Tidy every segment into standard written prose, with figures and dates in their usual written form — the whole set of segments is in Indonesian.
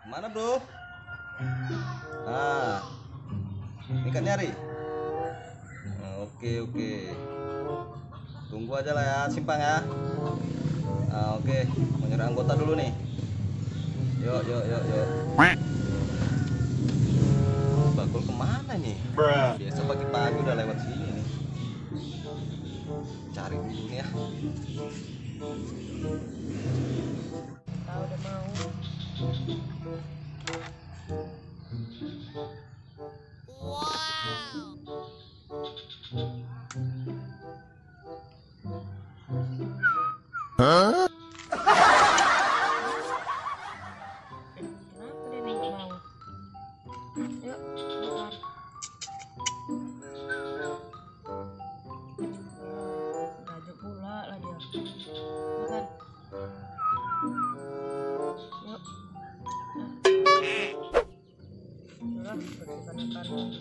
Mana bro? Ah, ini kan nyari. Oke oke. Tunggu aja lah ya, simpang ya. Oke, mau nyari anggota dulu nih. Yuk yuk yuk yuk. Bagul kemana nih? Biasa pagi-pagi udah lewat sini nih. Cari dulu nih ya. Tahu udah mau. Hah? Kenapa dia nih nggak mau? Yuk, keluar. Rajuk pula lah dia. Makan. Yuk. Udah, bersihkan makanan dulu.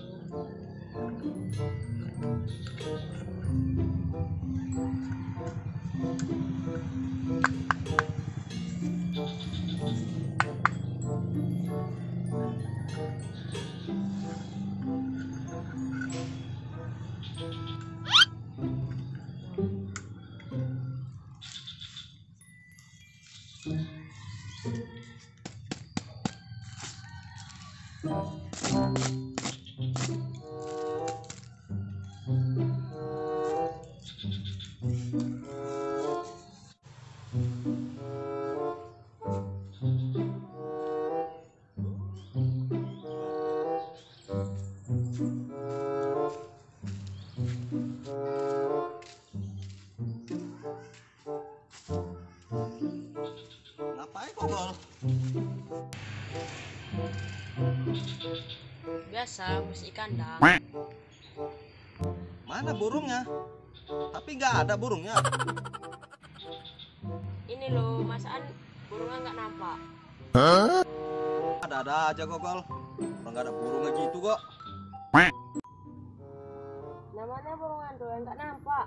Ngapain kok gol? Biasa bersih kandang. Mana burungnya? Tapi nggak ada burungnya. Ini loh, masaan burungnya nggak nampak. Hah? Ada aja kok gol. Orang nggak ada burungnya gitu kok. Namanya burung hantu yang nggak nampak.